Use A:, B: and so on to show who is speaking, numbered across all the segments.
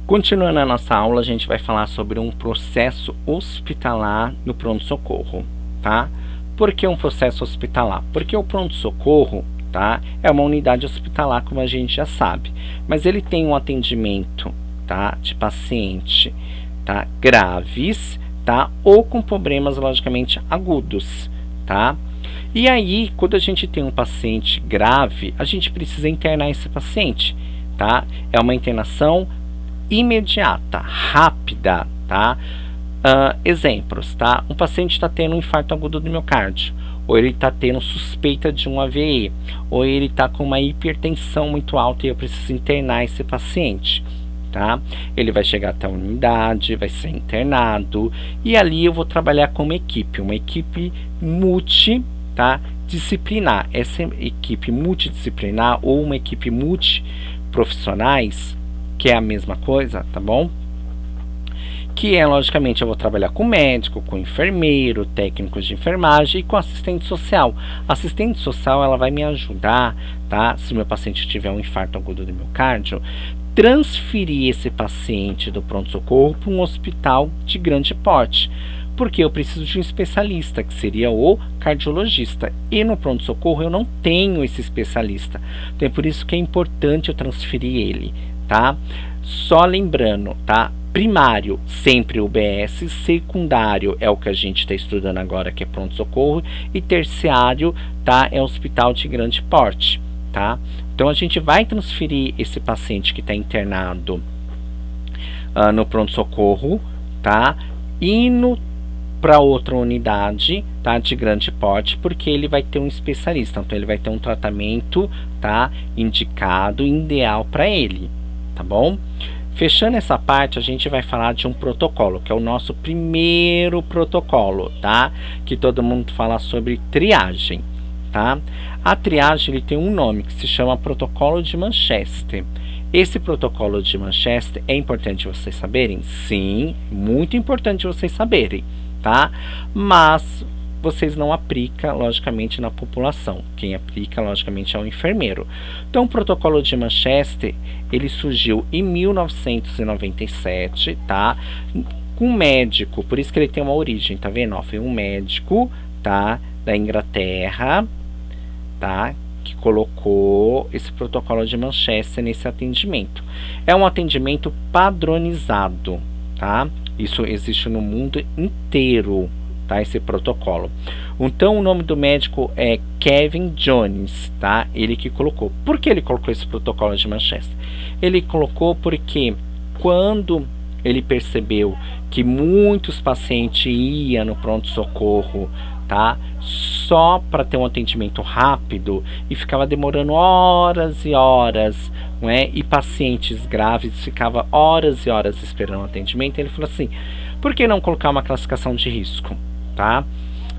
A: Continuando a nossa aula, a gente vai falar sobre um processo hospitalar no pronto-socorro, tá? Por que um processo hospitalar? Porque o pronto-socorro, tá, é uma unidade hospitalar, como a gente já sabe, mas ele tem um atendimento, tá, de paciente, tá, graves, tá, ou com problemas logicamente agudos, tá? E aí, quando a gente tem um paciente grave, a gente precisa internar esse paciente, tá? É uma internação imediata, rápida, tá? Exemplos, tá? Um paciente está tendo um infarto agudo do miocárdio, ou ele está tendo suspeita de um AVE, ou ele está com uma hipertensão muito alta e eu preciso internar esse paciente, tá? Ele vai chegar até a unidade, vai ser internado, e ali eu vou trabalhar com uma equipe tá? Disciplinar. Essa equipe multidisciplinar ou uma equipe multiprofissionais, que é a mesma coisa, tá bom? Que é, logicamente, eu vou trabalhar com médico, com enfermeiro, técnicos de enfermagem e com assistente social. A assistente social, ela vai me ajudar, tá? Se o meu paciente tiver um infarto agudo do miocárdio, transferir esse paciente do pronto-socorro para um hospital de grande porte, porque eu preciso de um especialista, que seria o cardiologista, e no pronto-socorro eu não tenho esse especialista, então é por isso que é importante eu transferir ele, tá? Só lembrando, tá? Primário, sempre UBS, secundário é o que a gente está estudando agora, que é pronto-socorro, e terciário, tá? É hospital de grande porte, tá? Então a gente vai transferir esse paciente que está internado no pronto-socorro, tá? Indo para outra unidade, tá, de grande porte, porque ele vai ter um especialista, então ele vai ter um tratamento, tá, indicado, ideal para ele, tá bom? Fechando essa parte, a gente vai falar de um protocolo, que é o nosso primeiro protocolo, tá? Que todo mundo fala sobre triagem, tá? A triagem, ele tem um nome que se chama Protocolo de Manchester. Esse protocolo de Manchester é importante vocês saberem? Sim, muito importante vocês saberem, tá? Mas vocês não aplicam, logicamente, na população. Quem aplica, logicamente, é o enfermeiro. Então, o protocolo de Manchester, ele surgiu em 1997, tá? Com um médico, por isso que ele tem uma origem, tá vendo? Ó, foi um médico, tá? Da Inglaterra, tá? Que colocou esse protocolo de Manchester nesse atendimento. É um atendimento padronizado, tá? Isso existe no mundo inteiro, tá? Esse protocolo. Então, o nome do médico é Kevin Jones, tá? Ele que colocou. Por que ele colocou esse protocolo de Manchester? Ele colocou porque quando ele percebeu que muitos pacientes iam no pronto-socorro, tá? Só para ter um atendimento rápido e ficava demorando horas e horas, não é? E pacientes graves ficavam horas e horas esperando o atendimento. Ele falou assim: por que não colocar uma classificação de risco, tá?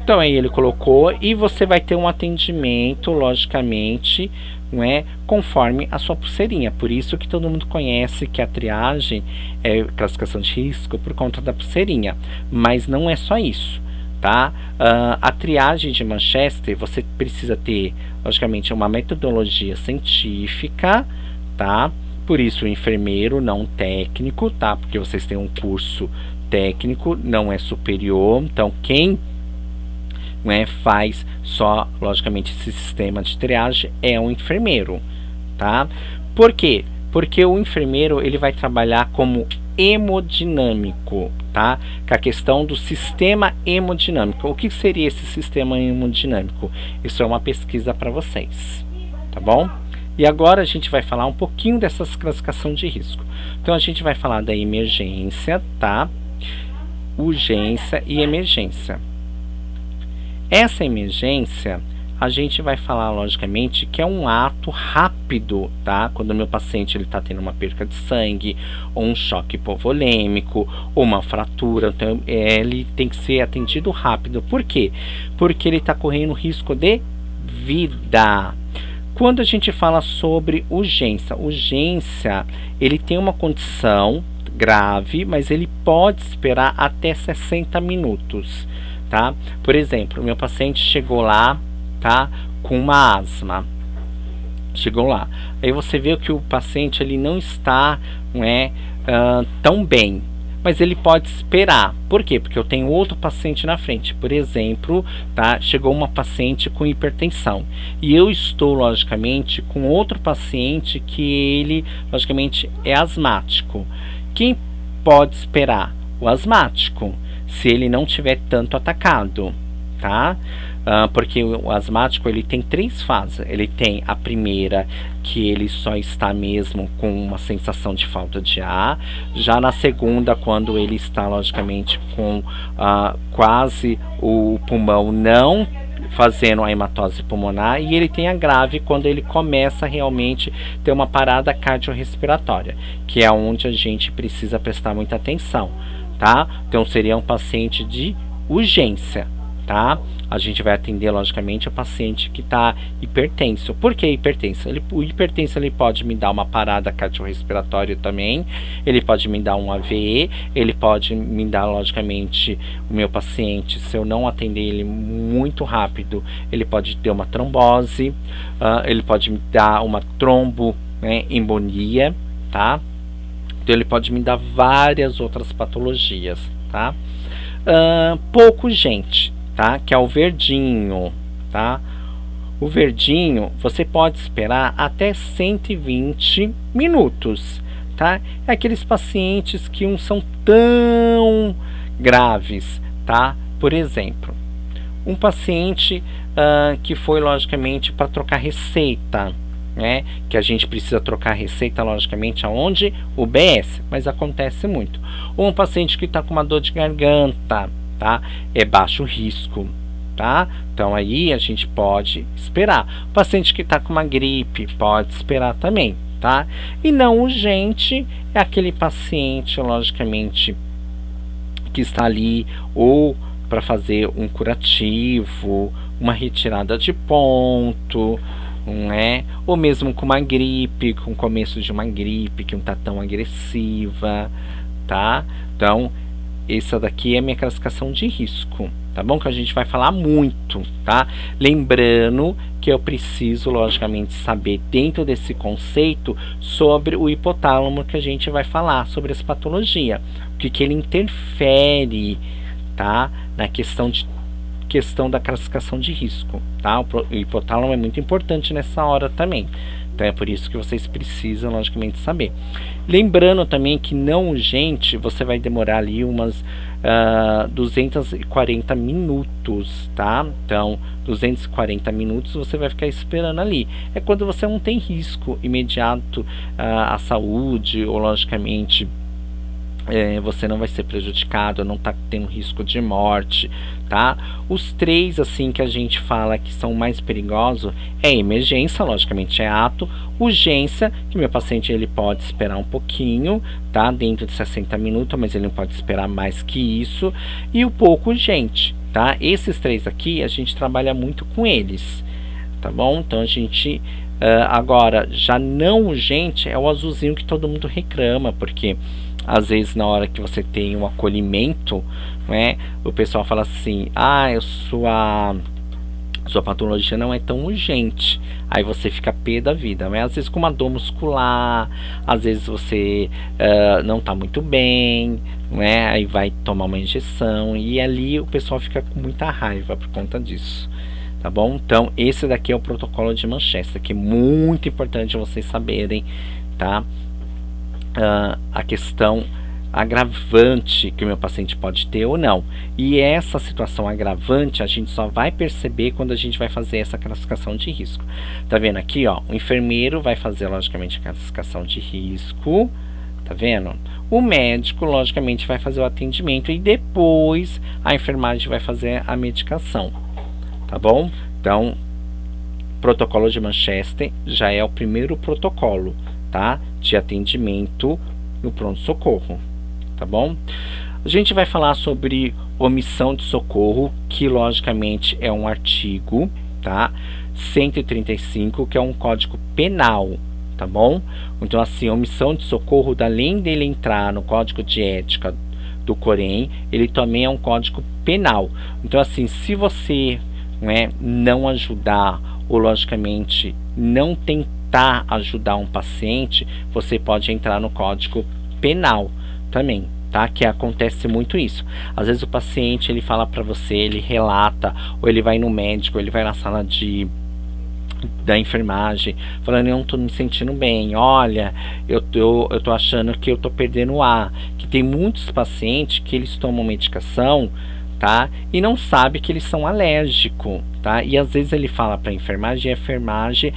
A: Então aí ele colocou, e você vai ter um atendimento, logicamente, não é, conforme a sua pulseirinha. Por isso que todo mundo conhece que a triagem é classificação de risco por conta da pulseirinha, mas não é só isso, tá? A triagem de Manchester, você precisa ter, logicamente, uma metodologia científica, tá? Por isso o enfermeiro, não técnico, tá? Porque vocês têm um curso técnico, não é superior. Então quem, não é, faz só, logicamente, esse sistema de triagem é um enfermeiro, tá? Por quê? Porque o enfermeiro, ele vai trabalhar como hemodinâmico, tá? Com a questão do sistema hemodinâmico. O que seria esse sistema hemodinâmico? Isso é uma pesquisa para vocês, tá bom? E agora a gente vai falar um pouquinho dessas classificação de risco. Então a gente vai falar da emergência, tá? Urgência e emergência. Essa emergência, a gente vai falar, logicamente, que é um ato rápido, tá? Quando o meu paciente está tendo uma perca de sangue, ou um choque hipovolêmico, ou uma fratura, então ele tem que ser atendido rápido. Por quê? Porque ele está correndo risco de vida. Quando a gente fala sobre urgência, ele tem uma condição grave, mas ele pode esperar até 60 minutos, tá? Por exemplo, meu paciente chegou lá, tá, com uma asma, Chegou lá. Aí você vê que o paciente ele não está, não é, tão bem. Mas ele pode esperar. Por quê? Porque eu tenho outro paciente na frente. Por exemplo, tá? Chegou uma paciente com hipertensão. E eu estou, logicamente, com outro paciente que ele, logicamente, é asmático. Quem pode esperar? O asmático, se ele não tiver tanto atacado, tá? Porque o asmático ele tem 3 fases. Ele tem a primeira, que ele só está mesmo com uma sensação de falta de ar. Já na segunda, quando ele está logicamente com quase o pulmão não fazendo a hematose pulmonar, e ele tem a grave quando ele começa realmente ter uma parada cardiorrespiratória, que é onde a gente precisa prestar muita atenção, tá? Então seria um paciente de urgência, tá? A gente vai atender, logicamente, o paciente que está hipertenso. Por que hipertenso? O hipertenso ele pode me dar uma parada cardiorrespiratória também, ele pode me dar um AVE, ele pode me dar, logicamente, o meu paciente, se eu não atender ele muito rápido, ele pode ter uma trombose, ele pode me dar uma tromboembolia, tá? Então ele pode me dar várias outras patologias, tá? Pouco urgente, tá? Que é o verdinho, tá? O verdinho você pode esperar até 120 minutos, tá? É aqueles pacientes que não são tão graves, tá? Por exemplo, um paciente que foi logicamente para trocar receita, né? Que a gente precisa trocar receita logicamente aonde? O BS, mas acontece muito. Ou um paciente que está com uma dor de garganta, tá? É baixo risco, tá? Então aí a gente pode esperar. O paciente que está com uma gripe pode esperar também, tá? E não urgente é aquele paciente, logicamente, que está ali ou para fazer um curativo, uma retirada de ponto, não é? Ou mesmo com uma gripe, com o começo de uma gripe que não está tão agressiva, tá? Então essa daqui é a minha classificação de risco, tá bom? Que a gente vai falar muito, tá? Lembrando que eu preciso, logicamente, saber dentro desse conceito sobre o hipotálamo que a gente vai falar, sobre essa patologia, o que ele interfere, tá? Na questão da classificação de risco, tá? O hipotálamo é muito importante nessa hora também. Então é por isso que vocês precisam, logicamente, saber. Lembrando também que não urgente, você vai demorar ali umas 240 minutos, tá? Então, 240 minutos você vai ficar esperando ali. É quando você não tem risco imediato à saúde, ou logicamente você não vai ser prejudicado, não está tendo risco de morte, tá? Os 3 assim que a gente fala que são mais perigosos é emergência, logicamente é ato, urgência, que meu paciente ele pode esperar um pouquinho, tá? Dentro de 60 minutos, mas ele não pode esperar mais que isso, e o pouco urgente, tá? Esses 3 aqui a gente trabalha muito com eles, tá bom? Então a gente agora já não urgente é o azulzinho que todo mundo reclama, porque às vezes na hora que você tem um acolhimento, né, o pessoal fala assim, sua patologia não é tão urgente, aí você fica pé da vida, né? Às vezes com uma dor muscular, às vezes você não está muito bem, né? Aí vai tomar uma injeção, e ali o pessoal fica com muita raiva por conta disso, tá bom? Então esse daqui é o protocolo de Manchester, que é muito importante vocês saberem, tá? A questão agravante que o meu paciente pode ter ou não. E essa situação agravante a gente só vai perceber quando a gente vai fazer essa classificação de risco. Tá vendo aqui, ó? O enfermeiro vai fazer logicamente a classificação de risco, tá vendo? O médico logicamente vai fazer o atendimento e depois a enfermagem vai fazer a medicação, tá bom? Então, protocolo de Manchester já é o primeiro protocolo, tá? De atendimento no pronto-socorro, tá bom? A gente vai falar sobre omissão de socorro, que logicamente é um artigo, tá? 135, que é um código penal, tá bom? Então assim, omissão de socorro, além dele entrar no código de ética do Corém, ele também é um código penal. Então assim, se você não ajudar, ou logicamente não tentar tentar ajudar um paciente, você pode entrar no Código Penal também, tá? Que acontece muito isso. Às vezes o paciente, ele fala para você, ele relata, ou ele vai no médico, ele vai na sala da enfermagem, falando, eu não tô me sentindo bem, olha, eu tô achando que eu tô perdendo ar, que tem muitos pacientes que eles tomam medicação, tá, e não sabe que eles são alérgicos, tá, e às vezes ele fala para a enfermagem, e a enfermagem,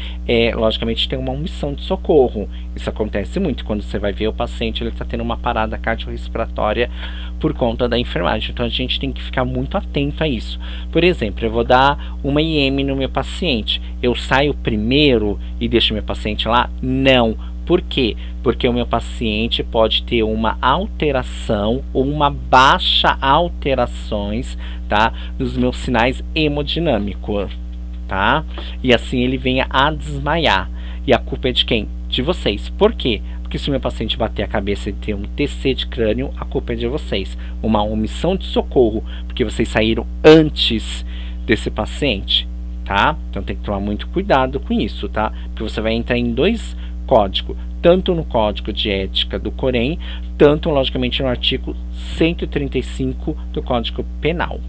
A: logicamente, tem uma omissão de socorro. Isso acontece muito quando você vai ver o paciente, ele está tendo uma parada cardiorrespiratória por conta da enfermagem. Então a gente tem que ficar muito atento a isso. Por exemplo, eu vou dar uma IM no meu paciente, eu saio primeiro e deixo meu paciente lá? Não. Por quê? Porque o meu paciente pode ter uma alteração ou uma baixa alterações, tá, nos meus sinais hemodinâmicos, tá? E assim ele venha a desmaiar. E a culpa é de quem? De vocês. Por quê? Porque se o meu paciente bater a cabeça e ter um TC de crânio, a culpa é de vocês. Uma omissão de socorro, porque vocês saíram antes desse paciente, tá? Então tem que tomar muito cuidado com isso, tá? Porque você vai entrar em dois códigos, tanto no Código de Ética do Corém, tanto, logicamente, no artigo 135 do Código Penal.